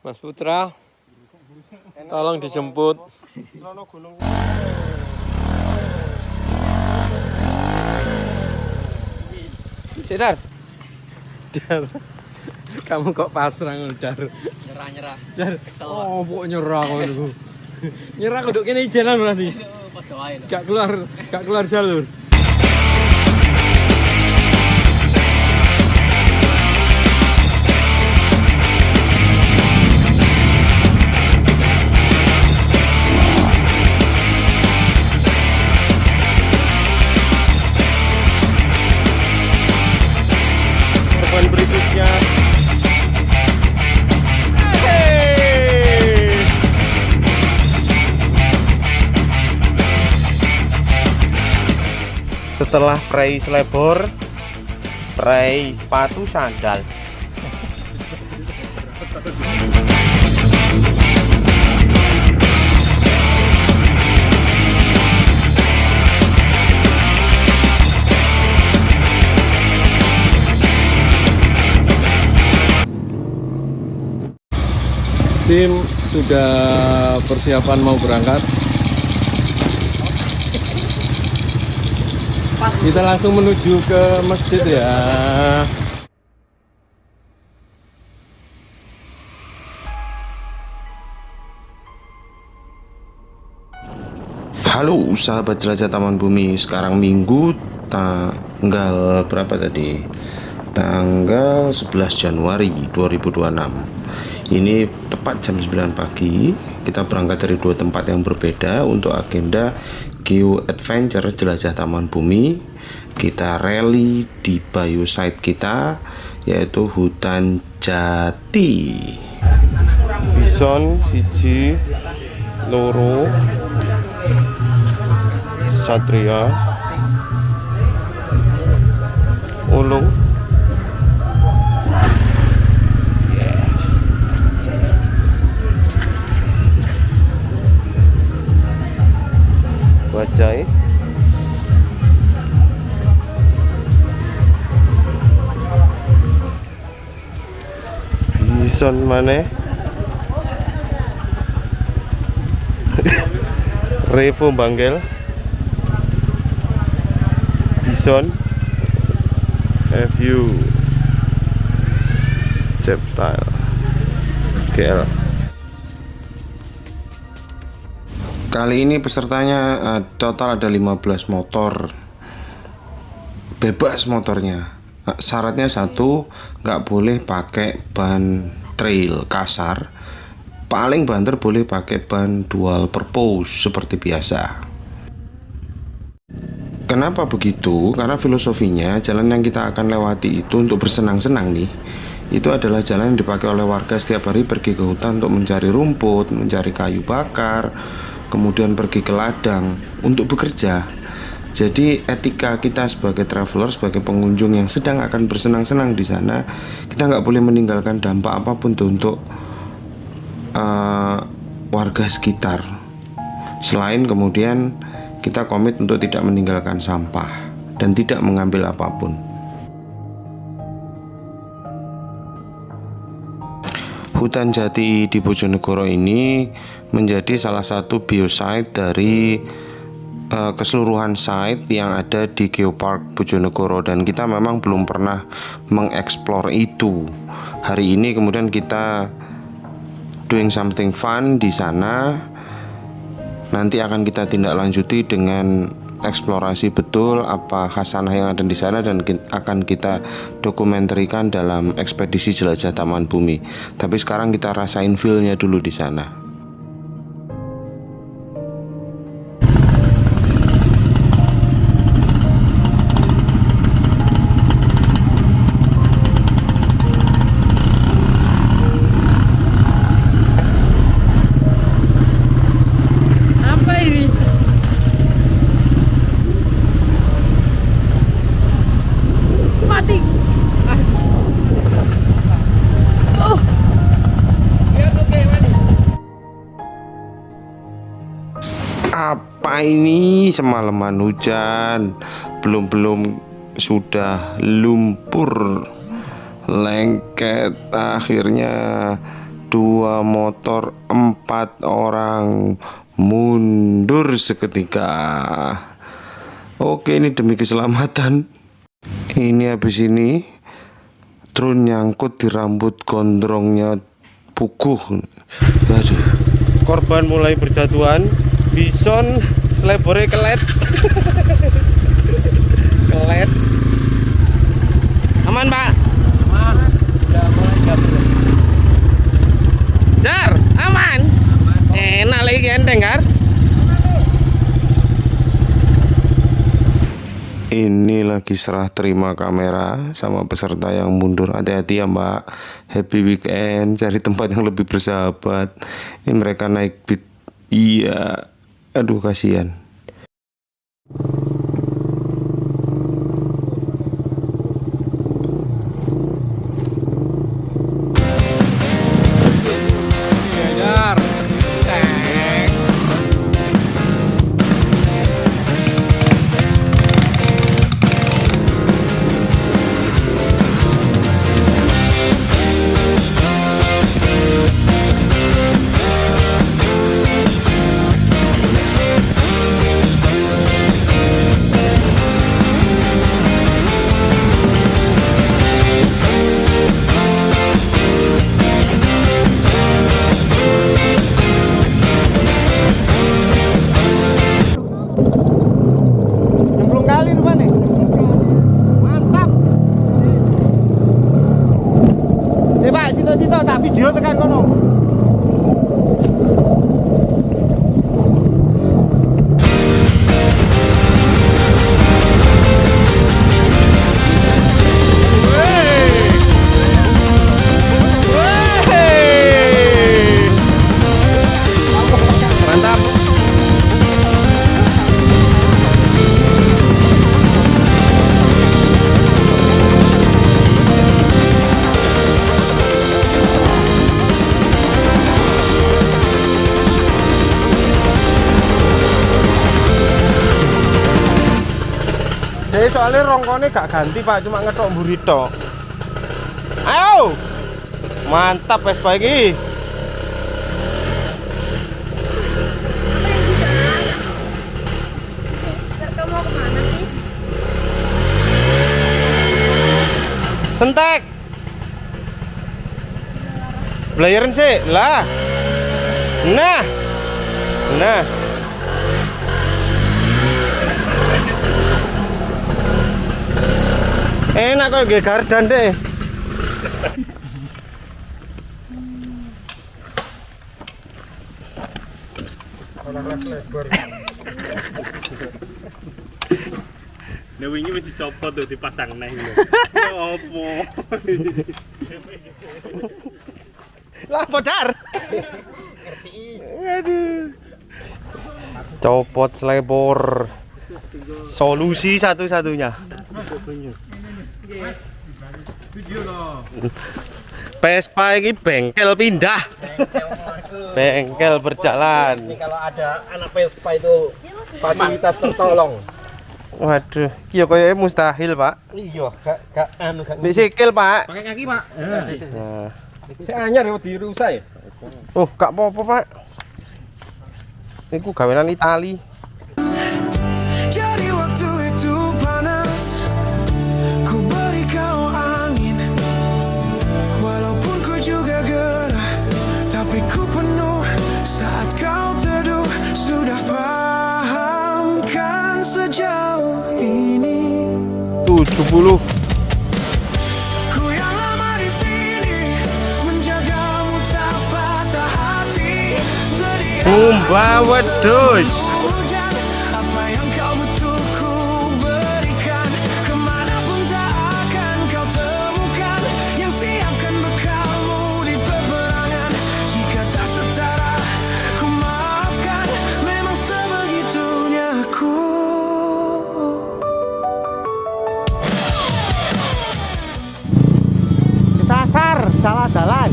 Mas Putra, tolong dijemput. Sono gunung. Dar. Dar. Kamu kok pasrah Dar? Nyerah. Dar. Oh, kok nyerah ngono. Nyerah kok kene ijenan berarti. Gak keluar jalur. Korban berikutnya. Setelah prei selebor, prei sepatu sandal. Tim sudah persiapan mau berangkat. Kita langsung menuju ke masjid ya. Halo sahabat jelajah Taman Bumi. Sekarang Minggu tanggal berapa tadi? Tanggal 11 Januari 2026. Ini tepat jam 9 pagi. Kita berangkat dari dua tempat yang berbeda untuk agenda Geo Adventure Jelajah Taman Bumi. Kita rally di biosite kita, yaitu Hutan Jati. Bison siji loro satria ulung bajai bison maneh Revo Banggel bison FU Jeb Style GL. Kali ini pesertanya total ada 15 motor, bebas motornya. Syaratnya satu, nggak boleh pakai ban trail kasar, paling banter boleh pakai ban dual purpose seperti biasa. Kenapa begitu? Karena filosofinya jalan yang kita akan lewati itu untuk bersenang-senang nih. Itu adalah jalan yang dipakai oleh warga setiap hari pergi ke hutan untuk mencari rumput, mencari kayu bakar, kemudian pergi ke ladang untuk bekerja. Jadi etika kita sebagai traveler, sebagai pengunjung yang sedang akan bersenang-senang di sana, kita nggak boleh meninggalkan dampak apapun tuh untuk warga sekitar. Selain kemudian kita komit untuk tidak meninggalkan sampah dan tidak mengambil apapun. Hutan Jati di Bojonegoro ini menjadi salah satu biosite dari keseluruhan site yang ada di Geopark Bojonegoro, dan kita memang belum pernah mengeksplor itu. Hari ini kemudian kita doing something fun di sana. Nanti akan kita tindak lanjuti dengan eksplorasi betul apa khasanah yang ada di sana dan akan kita dokumentarikan dalam ekspedisi jelajah Taman Bumi. Tapi sekarang kita rasain feel-nya dulu di sana. Apa ini semalaman hujan, belum sudah lumpur, lengket, akhirnya 2 motor 4 orang mundur seketika. Oke, ini demi keselamatan. Ini habis ini trun nyangkut di rambut gondrongnya puguh. Aduh. Korban mulai berjatuhan. Bison selebore kelet. Kelet. Aman, Pak? Aman. Udah mulai gabung. Jar, aman. Enak lagi genteng kan? Ini lagi serah terima kamera sama peserta yang mundur. Hati-hati ya Mbak. Happy weekend. Cari tempat yang lebih bersahabat. Ini mereka naik beat. Iya. Aduh kasihan. Situ tak video tekan kono. Soalnya rongkone gak ganti Pak, cuma ngetok mburi tok. Ayo, mantap Vespa ini. Kamu mau kemana sih? Sentek. Belayaran sih lah. Nah. Enak kok nggih gardan deh. Nah, wingi wis dicopot tuh dipasang neh lho. Ya opo? Lah podar. Aduh. Copot selebor. Solusi satu-satunya. Vespa ini bengkel pindah. Bengkel berjalan. Ini kalau ada anak Vespa itu fasilitas tertolong. Waduh, iya kayaknya mustahil Pak. Iya, gak anu gak. Bisikil Pak. Pakai kaki Pak. Nah. Saya anyar yo dirusak ya. Oh, gak apa-apa Pak. Iku gawean Itali. Jadi waktu itu panas, ku beri kau angin. Walaupun ku juga gerah, tapi ku penuh saat kau teduh. Sudah paham kan sejauh ini 70. ku yang lama di sini, menjagamu tak patah hati. Sedia Umba wedus. hujan, apa yang kau butuh ku berikan. Kemanapun tak akan kau temukan yang siapkan bekalmu di peperangan. Jika tak setara, ku maafkan. Memang sebegitunya aku. Kesasar, salah jalan.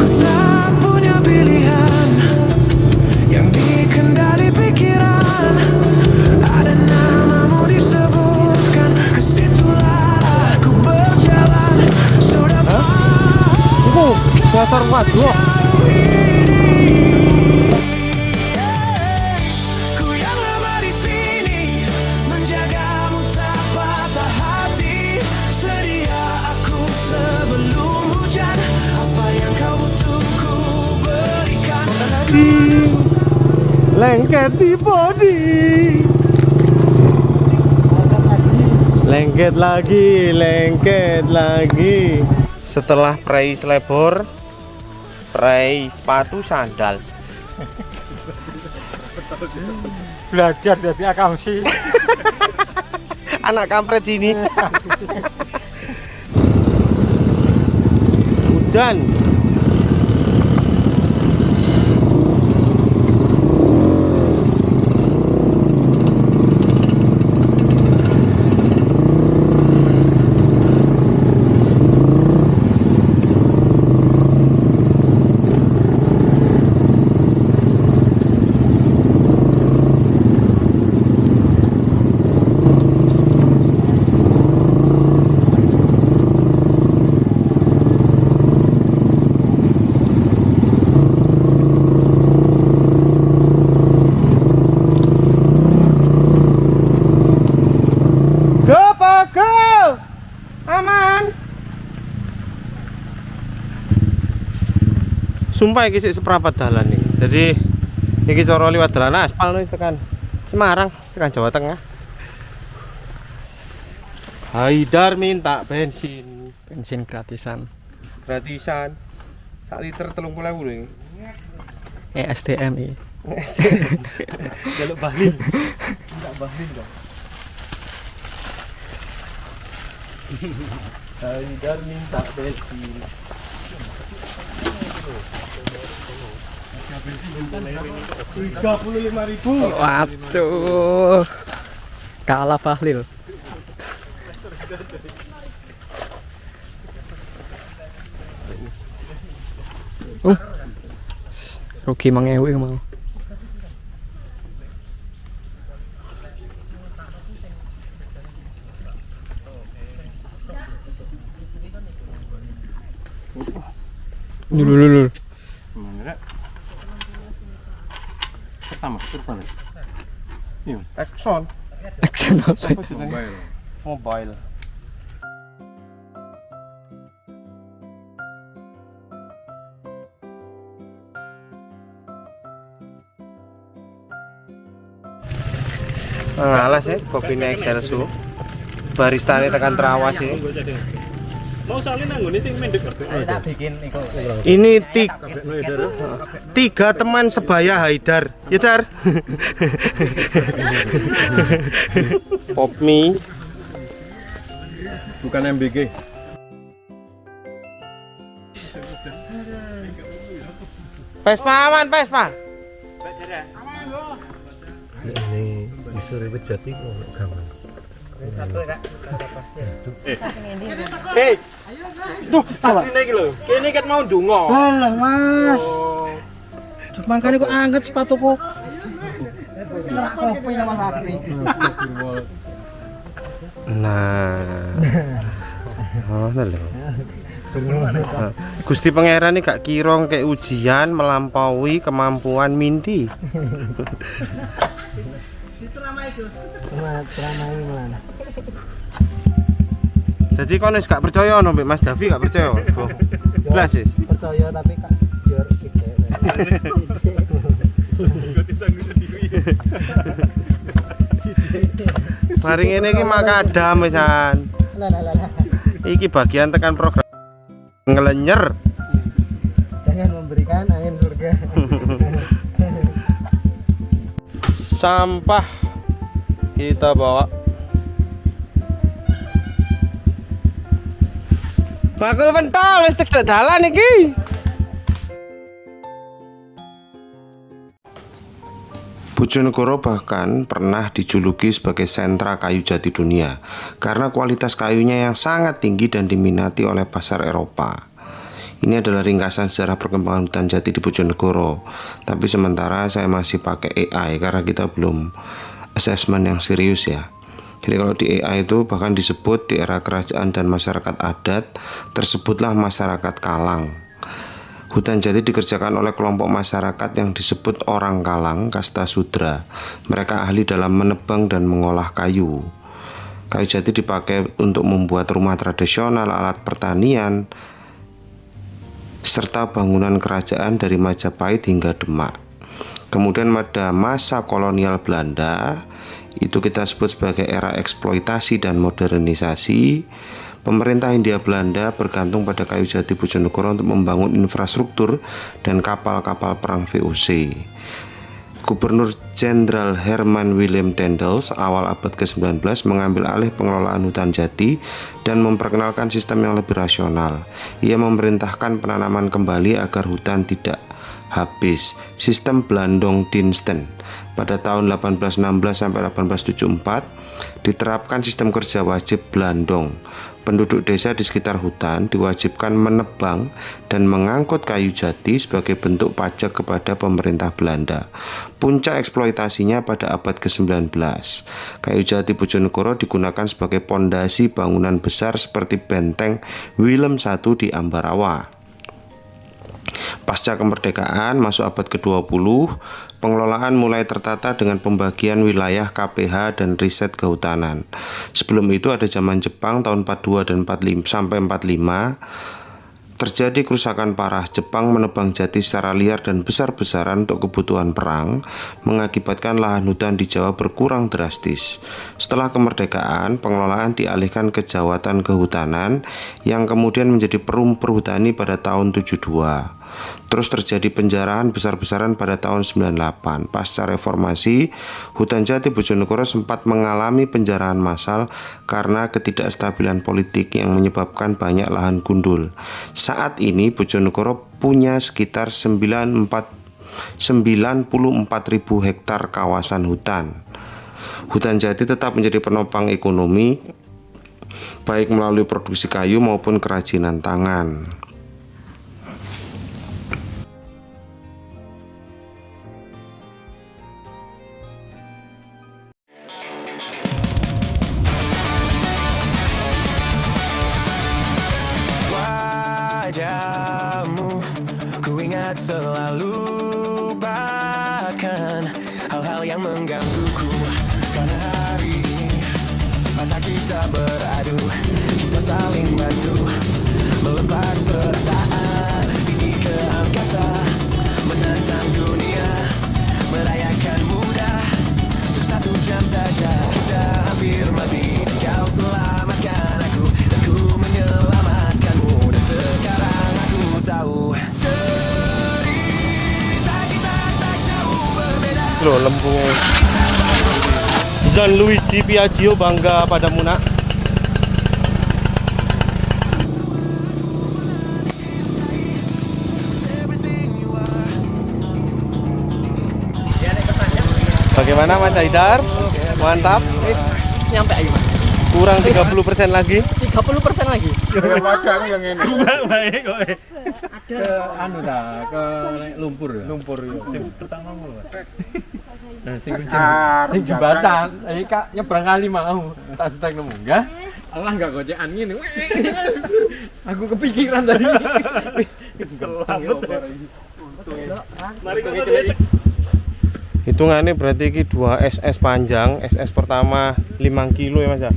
Ku tak punya pilihan yang dikendali pikiran. Lengket di body. Lengket lagi. Setelah prei selebor, prei sepatu sandal. Belajar jadi akamsi. Anak kampret sini. Hujan. Aman. Sumpah iki sik seprapat dalan iki. Jadi iki cara liwat dalan aspal wis tekan Semarang, tekan Jawa Tengah. Haidar minta bensin Gratisan. gratisan. 1 liter 30.000 lho ini. STM iki. Jaluk bahlin. Enggak bahlin dong. Haidar minta bensin. Rp35.000. Waduh. Kalah Bahlil. Rugi 5.000 mau. Lulu. Pertama, turun. Exxon. Action apa? Mobile. Ngalas ya, kopinya Excelsu. Baristane tekan terawas ya. Mau soalnya nanggone sing mendek kerja. Ini tiga teman sebaya Haidar. Ya Dar. Pop mie. Bukan MBG. Vespa aman, Vespa. Ini disuruh bejati kok gampang. Hei. Duh, sini iki lho. Kene ket mau ndonga. Alah Mas. Makanya kok angkat sepatuku. Nah, kopi sama Sakri. Nah. Oh, lho. Gusti Pangeran ini gak kirong kayak ujian melampaui kemampuan Mindi. Jadi kau nih gak percaya no, Mas Davi gak percaya. Belas wis. Percaya tapi kak biar sithik. Mari ngene iki makadam wisan. Lah. Iki bagian tekan program ngelenyer. Jangan memberikan angin surga. Sampah kita bawa. Bakul pentol wis cedhek dalan iki. Bojonegoro bahkan pernah dijuluki sebagai sentra kayu jati dunia karena kualitas kayunya yang sangat tinggi dan diminati oleh pasar Eropa. Ini adalah ringkasan sejarah perkembangan hutan jati di Bojonegoro. Tapi sementara saya masih pakai AI karena kita belum assessment yang serius ya. Jadi kalau di AI itu bahkan disebut di era kerajaan dan masyarakat adat tersebutlah masyarakat Kalang. Hutan jati dikerjakan oleh kelompok masyarakat yang disebut orang Kalang, kasta Sudra. Mereka ahli dalam menebang dan mengolah kayu. Kayu jati dipakai untuk membuat rumah tradisional, alat pertanian, serta bangunan kerajaan dari Majapahit hingga Demak. Kemudian pada masa kolonial Belanda, itu kita sebut sebagai era eksploitasi dan modernisasi. Pemerintah Hindia Belanda bergantung pada kayu jati Bojonegoro untuk membangun infrastruktur dan kapal-kapal perang VOC. Gubernur Jenderal Herman Willem Daendels awal abad ke-19 mengambil alih pengelolaan hutan jati dan memperkenalkan sistem yang lebih rasional. Ia memerintahkan penanaman kembali agar hutan tidak habis, sistem Blandong-Diensten. Pada tahun 1816 sampai 1874 diterapkan sistem kerja wajib Blandong. Penduduk desa di sekitar hutan diwajibkan menebang dan mengangkut kayu jati sebagai bentuk pajak kepada pemerintah Belanda. Puncak eksploitasinya pada abad ke-19. Kayu jati Bojonegoro digunakan sebagai pondasi bangunan besar seperti benteng Willem I di Ambarawa. Pasca kemerdekaan masuk abad ke-20, pengelolaan mulai tertata dengan pembagian wilayah KPH dan riset kehutanan. Sebelum itu ada zaman Jepang tahun 42 dan 45 sampai 45. Terjadi kerusakan parah. Jepang menebang jati secara liar dan besar-besaran untuk kebutuhan perang, mengakibatkan lahan hutan di Jawa berkurang drastis. Setelah kemerdekaan, pengelolaan dialihkan ke Jawatan Kehutanan yang kemudian menjadi Perum Perhutani pada tahun 72. Terus terjadi penjarahan besar-besaran pada tahun 98. Pasca reformasi, hutan jati Bojonegoro sempat mengalami penjarahan massal karena ketidakstabilan politik yang menyebabkan banyak lahan gundul. Saat ini Bojonegoro punya sekitar 94.000 hektar kawasan hutan. Hutan jati tetap menjadi penopang ekonomi, baik melalui produksi kayu maupun kerajinan tangan. Wajahmu ku ingat selalu, bahkan hal-hal yang menggangguku. Karena hari ini mata kita beradu, kita saling bantu melepas perasaan tinggi ke angkasa, menantang dunia, merayakan mudah. Untuk 1 jam saja kita hampir mati, kau selamatkan aku dan ku menyelamatkanmu. Dan sekarang aku tahu cerita kita tak jauh berbeda. Loh, lempung. Gianluigi Piaggio bangga padamu, nak. Bagaimana Mas Haidar? Mantap. Nyampe aja Mas. Kurang 30% lagi. 30% lagi. Yang ini. Baik kok. Ke anu dah, ke lumpur ya. Lumpur ya. Sing pertama mulu. Nah, sing jembatan. Kak nyebrang kali mau. Tak setek nemu enggak? Allah enggak gocekan ngene. Aku kepikiran tadi. Mari kita hitungannya berarti ini 2 SS panjang. SS pertama 5 kilo ya Mas ya,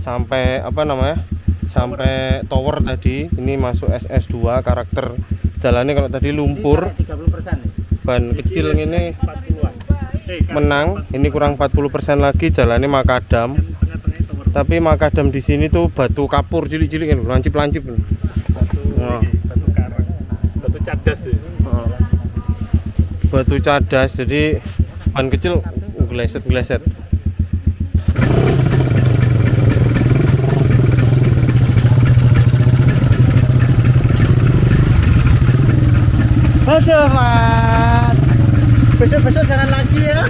sampai apa namanya, sampai tower tadi. Ini masuk SS 2. Karakter jalannya kalau tadi lumpur 30% nih. ban kecil ini menang. Ini kurang 40% lagi. Jalannya makadam, tapi makadam di sini tuh batu kapur cilik-cilik kan, lancip-lancip. batu karang, batu cadas ya. Batu cadas, jadi ban kecil gleset-gleset. Aduh Mas, besok-besok jangan lagi ya.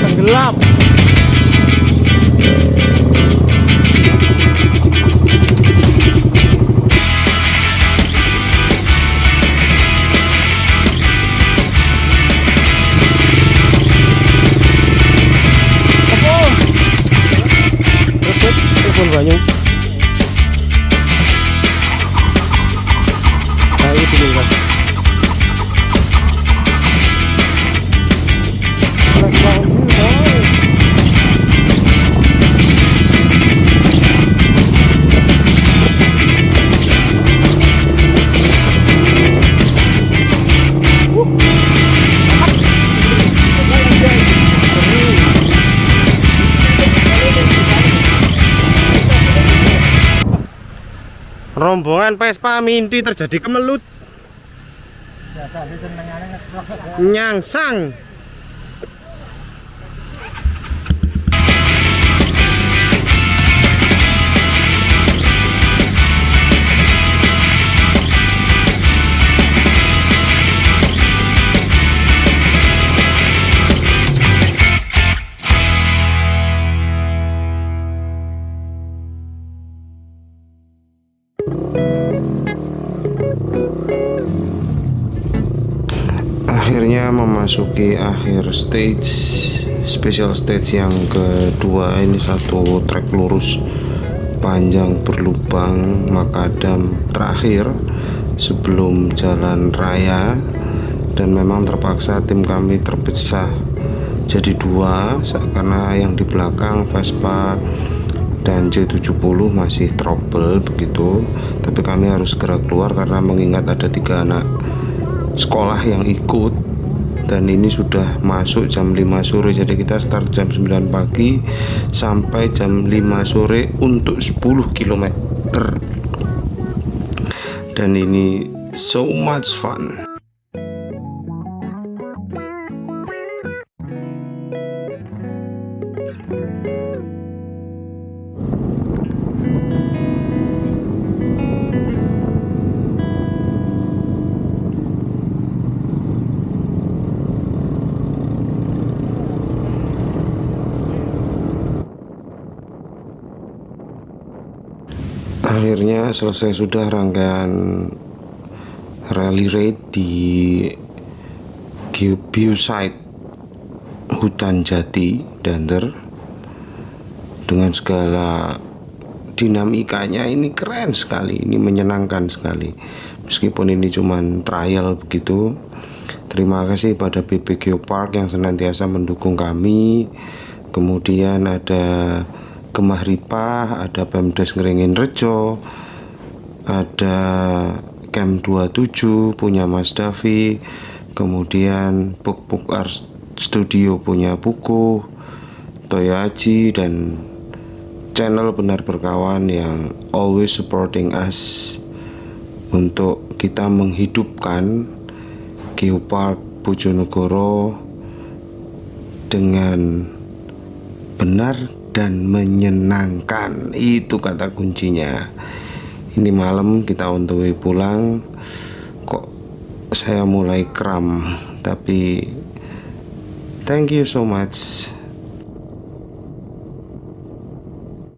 Tenggelam. rombongan Vespa Minty terjadi kemelut. Nyangsang. Akhirnya memasuki akhir special stage yang kedua. Ini satu trek lurus panjang berlubang makadam terakhir sebelum jalan raya, dan memang terpaksa tim kami terpecah jadi dua karena yang di belakang Vespa dan J70 masih trouble begitu, tapi kami harus segera keluar karena mengingat ada 3 anak sekolah yang ikut, dan ini sudah masuk jam 5 sore. Jadi kita start jam 9 pagi sampai jam 5 sore untuk 10 km, dan ini so much fun. Akhirnya selesai sudah rangkaian rally raid di Biosite Hutan Jati Dander dengan segala dinamikanya. Ini keren sekali, ini menyenangkan sekali meskipun ini cuman trial begitu. Terima kasih pada BB Geopark yang senantiasa mendukung kami. Kemudian ada Kemah Ripah, ada Pemdes Ngeringin Rejo, ada Camp 27 punya Mas Davi, kemudian Puk Art Studio punya Puku, Toyaji, dan channel Benar Berkawan yang always supporting us untuk kita menghidupkan Geopark Bojonegoro dengan benar dan menyenangkan. Itu kata kuncinya. Ini malam kita on the way pulang, kok saya mulai kram, tapi thank you so much.